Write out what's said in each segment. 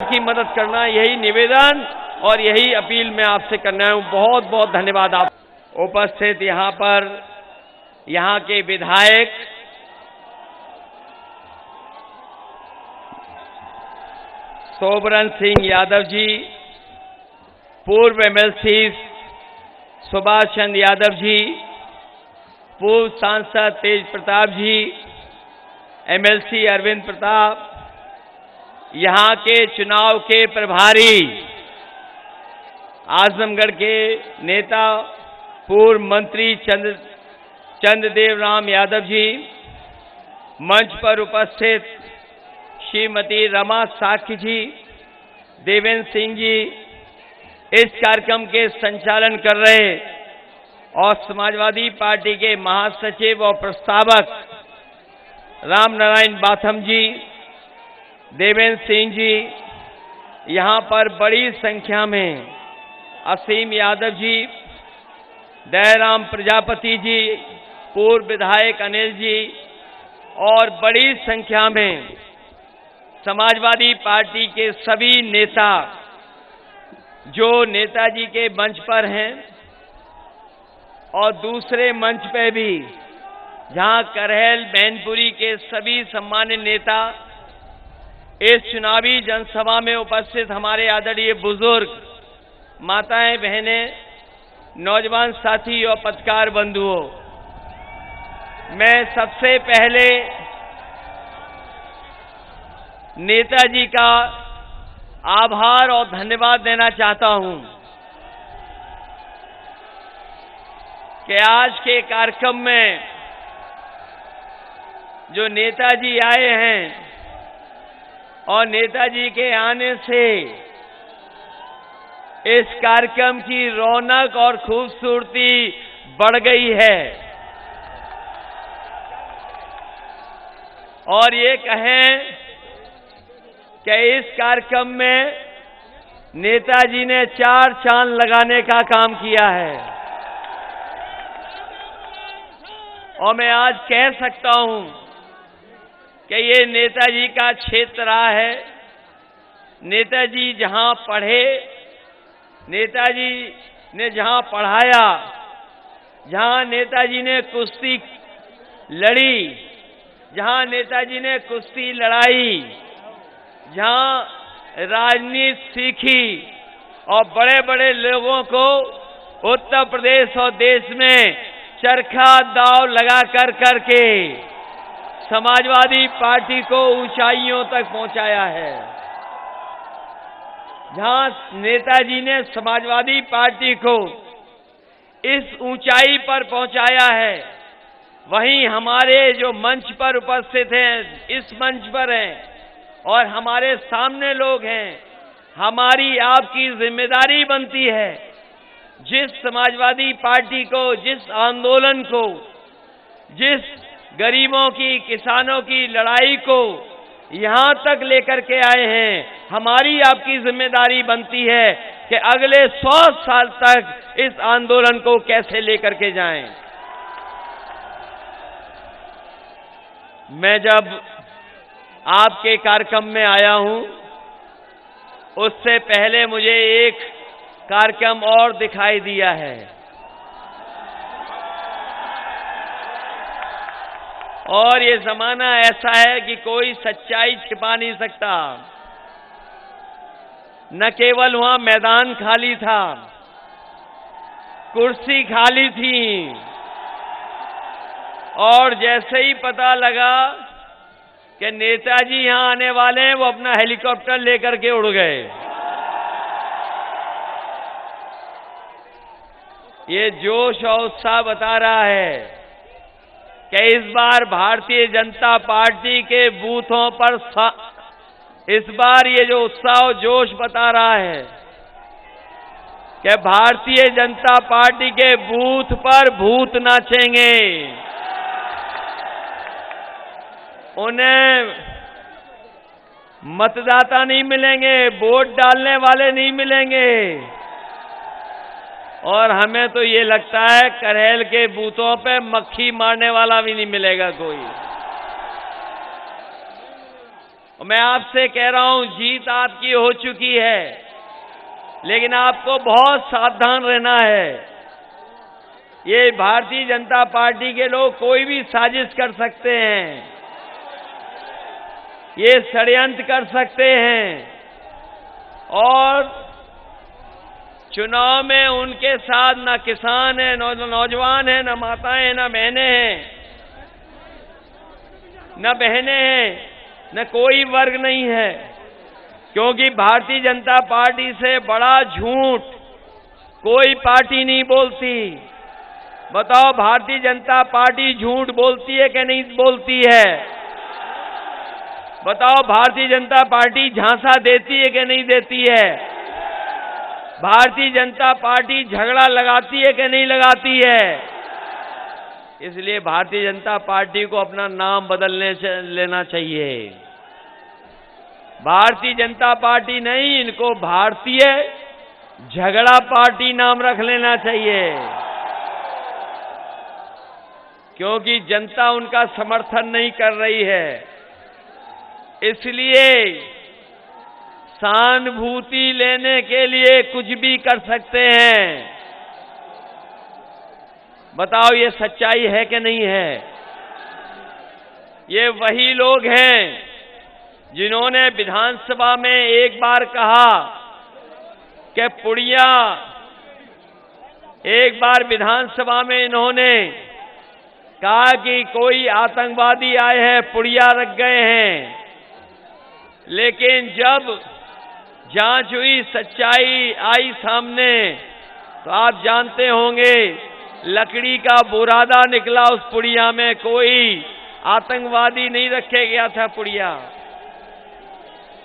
की मदद करना, यही निवेदन और यही अपील मैं आपसे करना हूं। बहुत बहुत धन्यवाद। आप उपस्थित यहां पर यहां के विधायक सोबरन सिंह यादव जी, पूर्व एमएलसी सुभाष चंद्र यादव जी, पूर्व सांसद तेज प्रताप जी, एमएलसी अरविंद प्रताप, यहां के चुनाव के प्रभारी आजमगढ़ के नेता पूर्व मंत्री चंद्रदेव राम यादव जी, मंच पर उपस्थित श्रीमती रमा साख्य जी, देवेंद्र सिंह जी, इस कार्यक्रम के संचालन कर रहे और समाजवादी पार्टी के महासचिव और प्रस्तावक राम नारायण बाथम जी, देवेंद्र सिंह जी, यहां पर बड़ी संख्या में असीम यादव जी, दयाराम प्रजापति जी, पूर्व विधायक अनिल जी और बड़ी संख्या में समाजवादी पार्टी के सभी नेता जो नेताजी के मंच पर हैं और दूसरे मंच पे भी जहां करहल मैनपुरी के सभी सम्मानित नेता इस चुनावी जनसभा में उपस्थित हमारे आदरणीय बुजुर्ग, माताएं, बहनें, नौजवान साथी और पत्रकार बंधुओं, मैं सबसे पहले नेताजी का आभार और धन्यवाद देना चाहता हूं कि आज के कार्यक्रम में जो नेताजी आए हैं और नेताजी के आने से इस कार्यक्रम की रौनक और खूबसूरती बढ़ गई है और ये कहें कि इस कार्यक्रम में नेताजी ने 4 चांद लगाने का काम किया है और मैं आज कह सकता हूं कि ये नेताजी का क्षेत्र रहा है। नेताजी जहां पढ़े, नेताजी ने जहां पढ़ाया, जहां नेताजी ने कुश्ती लड़ी, जहां नेताजी ने कुश्ती लड़ाई, जहां राजनीति सीखी और बड़े बड़े लोगों को उत्तर प्रदेश और देश में चरखा दांव लगा कर करके समाजवादी पार्टी को ऊंचाइयों तक पहुंचाया है, जहां नेताजी ने समाजवादी पार्टी को इस ऊंचाई पर पहुंचाया है, वहीं हमारे जो मंच पर उपस्थित हैं, इस मंच पर हैं और हमारे सामने लोग हैं, हमारी आपकी जिम्मेदारी बनती है जिस समाजवादी पार्टी को, जिस आंदोलन को, जिस गरीबों की, किसानों की लड़ाई को यहां तक लेकर के आए हैं, हमारी आपकी जिम्मेदारी बनती है कि अगले 100 साल तक इस आंदोलन को कैसे लेकर के जाएं। मैं जब आपके कार्यक्रम में आया हूं, उससे पहले मुझे एक कार्यक्रम और दिखाई दिया है और ये जमाना ऐसा है कि कोई सच्चाई छिपा नहीं सकता। न केवल वहां मैदान खाली था, कुर्सी खाली थी और जैसे ही पता लगा कि नेताजी यहां आने वाले हैं, वो अपना हेलीकॉप्टर लेकर के उड़ गए। ये जोश और उत्साह बता रहा है कि इस बार भारतीय जनता पार्टी के बूथों पर इस बार ये जो उत्साह और जोश बता रहा है कि भारतीय जनता पार्टी के बूथ पर भूत नाचेंगे, उन्हें मतदाता नहीं मिलेंगे, वोट डालने वाले नहीं मिलेंगे और हमें तो ये लगता है करहल के बूथों पे मक्खी मारने वाला भी नहीं मिलेगा कोई। मैं आपसे कह रहा हूं, जीत आपकी हो चुकी है, लेकिन आपको बहुत सावधान रहना है। ये भारतीय जनता पार्टी के लोग कोई भी साजिश कर सकते हैं, ये षड्यंत्र कर सकते हैं और चुनाव में उनके साथ न किसान है, न नौजवान है, न माताएं हैं, न बहनें हैं, न कोई वर्ग नहीं है, क्योंकि भारतीय जनता पार्टी से बड़ा झूठ कोई पार्टी नहीं बोलती। बताओ, भारतीय जनता पार्टी झूठ बोलती है कि नहीं बोलती है? बताओ, भारतीय जनता पार्टी झांसा देती है कि नहीं देती है? भारतीय जनता पार्टी झगड़ा लगाती है कि नहीं लगाती है? इसलिए भारतीय जनता पार्टी को अपना नाम बदलने लेना चाहिए। भारतीय जनता पार्टी नहीं, इनको भारतीय झगड़ा पार्टी नाम रख लेना चाहिए, क्योंकि जनता उनका समर्थन नहीं कर रही है। इसलिए सहानुभूति लेने के लिए कुछ भी कर सकते हैं। बताओ, ये सच्चाई है कि नहीं है? ये वही लोग हैं जिन्होंने विधानसभा में एक बार कहा कि पुड़िया, एक बार विधानसभा में इन्होंने कहा कि कोई आतंकवादी आए हैं, पुड़िया रख गए हैं, लेकिन जब जांच हुई, सच्चाई आई सामने, तो आप जानते होंगे लकड़ी का बुरादा निकला उस पुड़िया में, कोई आतंकवादी नहीं रखे गया था पुड़िया।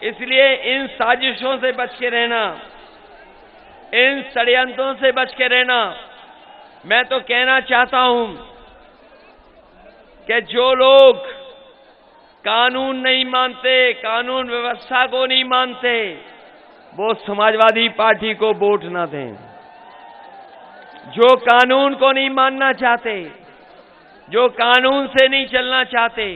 इसलिए इन साजिशों से बच के रहना, इन षड्यंत्रों से बच के रहना। मैं तो कहना चाहता हूं कि जो लोग कानून नहीं मानते, कानून व्यवस्था को नहीं मानते, वो समाजवादी पार्टी को वोट ना दें। जो कानून को नहीं मानना चाहते, जो कानून से नहीं चलना चाहते,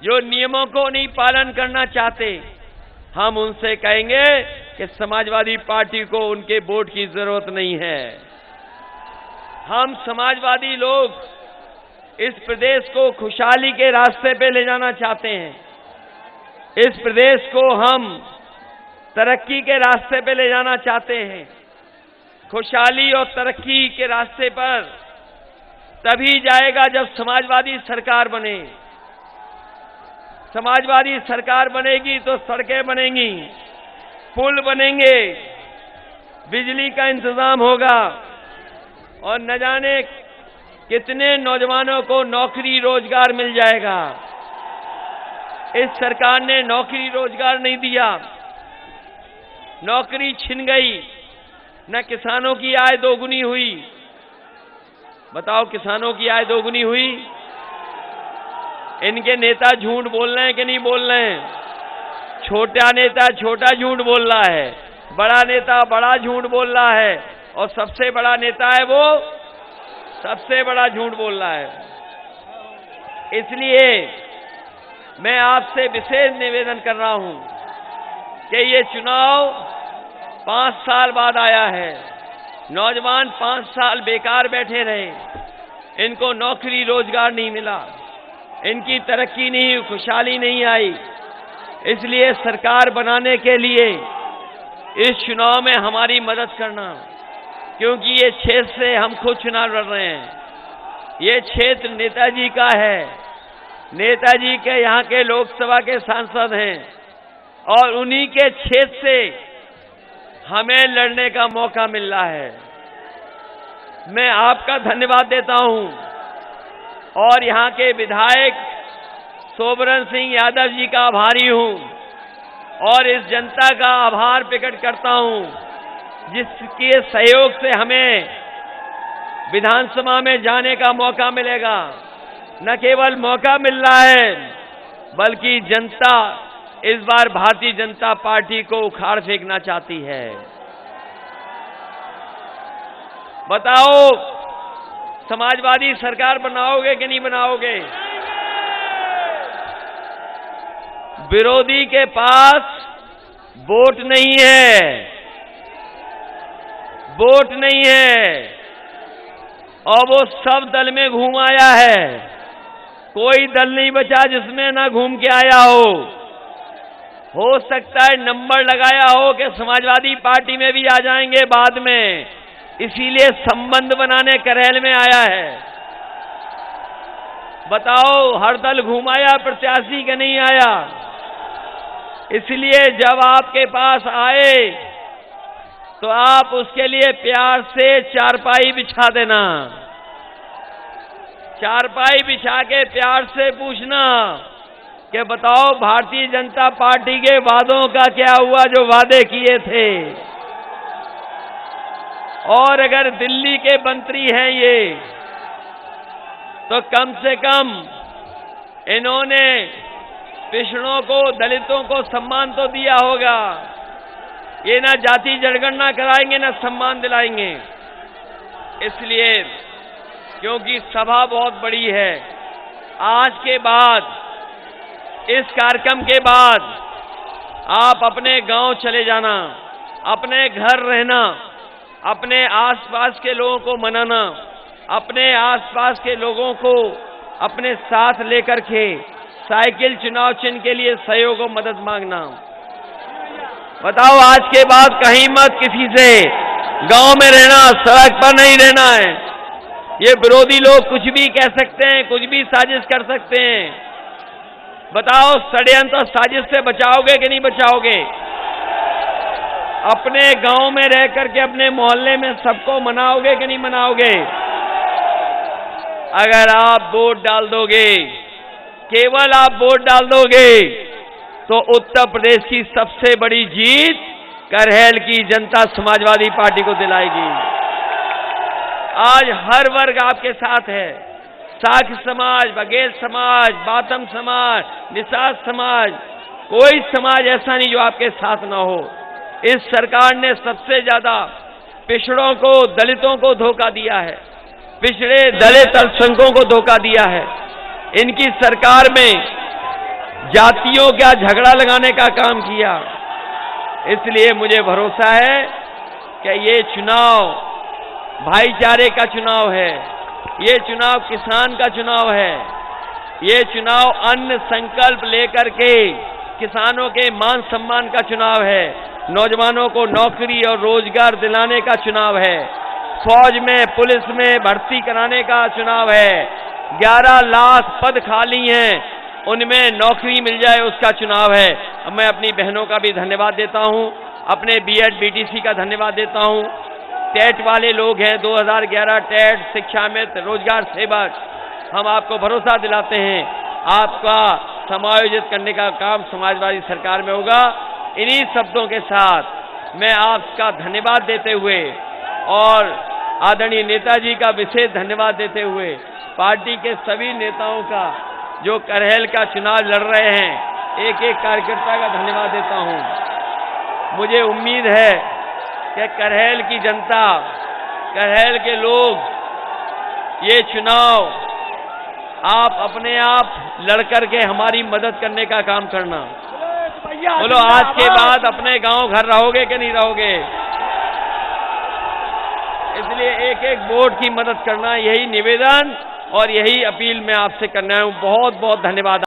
जो नियमों को नहीं पालन करना चाहते, हम उनसे कहेंगे कि समाजवादी पार्टी को उनके वोट की जरूरत नहीं है। हम समाजवादी लोग इस प्रदेश को खुशहाली के रास्ते पे ले जाना चाहते हैं। इस प्रदेश को हम तरक्की के रास्ते पे ले जाना चाहते हैं। खुशहाली और तरक्की के रास्ते पर तभी जाएगा जब समाजवादी सरकार बने। समाजवादी सरकार बनेगी तो सड़कें बनेंगी, पुल बनेंगे, बिजली का इंतजाम होगा और न जाने कितने नौजवानों को नौकरी रोजगार मिल जाएगा। इस सरकार ने नौकरी रोजगार नहीं दिया, नौकरी छिन गई, न किसानों की आय दोगुनी हुई। बताओ, किसानों की आय दोगुनी हुई? इनके नेता झूठ बोल रहे हैं कि नहीं बोल रहे हैं? छोटा नेता छोटा झूठ बोल रहा है, बड़ा नेता बड़ा झूठ बोल रहा है, और सबसे बड़ा नेता है वो सबसे बड़ा झूठ बोल रहा है। इसलिए मैं आपसे विशेष निवेदन कर रहा हूं कि ये चुनाव 5 साल बाद आया है। नौजवान 5 साल बेकार बैठे रहे, इनको नौकरी रोजगार नहीं मिला, इनकी तरक्की नहीं, खुशहाली नहीं आई। इसलिए सरकार बनाने के लिए इस चुनाव में हमारी मदद करना, क्योंकि ये क्षेत्र से हम खुद चुनाव लड़ रहे हैं। ये क्षेत्र नेताजी का है, नेताजी के यहाँ के लोकसभा के सांसद हैं और उन्हीं के क्षेत्र से हमें लड़ने का मौका मिल रहा है। मैं आपका धन्यवाद देता हूं और यहाँ के विधायक सोबरन सिंह यादव जी का आभारी हूं और इस जनता का आभार प्रकट करता हूं जिसके सहयोग से हमें विधानसभा में जाने का मौका मिलेगा। न केवल मौका मिल रहा है, बल्कि जनता इस बार भारतीय जनता पार्टी को उखाड़ फेंकना चाहती है। बताओ, समाजवादी सरकार बनाओगे कि नहीं बनाओगे? विरोधी के पास वोट नहीं है, वोट नहीं है, और वो सब दल में घूम आया है। कोई दल नहीं बचा जिसमें ना घूम के आया हो सकता है नंबर लगाया हो कि समाजवादी पार्टी में भी आ जाएंगे बाद में, इसीलिए संबंध बनाने करहल में आया है। बताओ, हर दल घुमाया प्रत्याशी के नहीं आया। इसलिए जब आपके पास आए तो आप उसके लिए प्यार से चारपाई बिछा देना, चारपाई बिछा के प्यार से पूछना कि बताओ भारतीय जनता पार्टी के वादों का क्या हुआ जो वादे किए थे। और अगर दिल्ली के मंत्री हैं ये, तो कम से कम इन्होंने पिछड़ों को, दलितों को सम्मान तो दिया होगा। ये ना जाति जनगणना कराएंगे ना सम्मान दिलाएंगे। इसलिए क्योंकि सभा बहुत बड़ी है, आज के बाद, इस कार्यक्रम के बाद आप अपने गांव चले जाना, अपने घर रहना, अपने आसपास के लोगों को मनाना, अपने आसपास के लोगों को अपने साथ लेकर के साइकिल चुनाव चिन्ह के लिए सहयोग और मदद मांगना। बताओ, आज के बाद कहीं मत किसी से गांव में रहना, सड़क पर नहीं रहना है। ये विरोधी लोग कुछ भी कह सकते हैं, कुछ भी साजिश कर सकते हैं। बताओ, षड्यंत्र और साजिश से बचाओगे कि नहीं बचाओगे? अपने गांव में रह करके अपने मोहल्ले में सबको मनाओगे कि नहीं मनाओगे? अगर आप वोट डाल दोगे, केवल आप वोट डाल दोगे, तो उत्तर प्रदेश की सबसे बड़ी जीत करहल की जनता समाजवादी पार्टी को दिलाएगी। आज हर वर्ग आपके साथ है। साख समाज, बघेल समाज, बाथम समाज, निषाद समाज, कोई समाज ऐसा नहीं जो आपके साथ ना हो। इस सरकार ने सबसे ज्यादा पिछड़ों को, दलितों को धोखा दिया है, पिछड़े दलित अल्पसंख्यकों को धोखा दिया है। इनकी सरकार में जातियों का झगड़ा लगाने का काम किया। इसलिए मुझे भरोसा है कि ये चुनाव भाईचारे का चुनाव है, ये चुनाव किसान का चुनाव है, ये चुनाव अन्न संकल्प लेकर के किसानों के मान सम्मान का चुनाव है, नौजवानों को नौकरी और रोजगार दिलाने का चुनाव है, फौज में, पुलिस में भर्ती कराने का चुनाव है, 11 लाख पद खाली हैं, उनमें नौकरी मिल जाए उसका चुनाव है। मैं अपनी बहनों का भी धन्यवाद देता हूं, अपने बीएड बीटीसी का धन्यवाद देता हूं। टेट वाले लोग हैं, 2011 टेट, शिक्षा मित्र, रोजगार सेवक, हम आपको भरोसा दिलाते हैं आपका समायोजित करने का काम समाजवादी सरकार में होगा। इन्हीं शब्दों के साथ मैं आपका धन्यवाद देते हुए और आदरणीय नेताजी का विशेष धन्यवाद देते हुए पार्टी के सभी नेताओं का जो करहल का चुनाव लड़ रहे हैं, एक एक कार्यकर्ता का धन्यवाद देता हूं। मुझे उम्मीद है कि करहल की जनता, करहल के लोग ये चुनाव आप अपने आप लड़कर के हमारी मदद करने का काम करना। बोलो, आज के बाद अपने गांव घर रहोगे कि नहीं रहोगे? इसलिए एक एक वोट की मदद करना, यही निवेदन और यही अपील मैं आपसे करना हूं। बहुत बहुत धन्यवाद।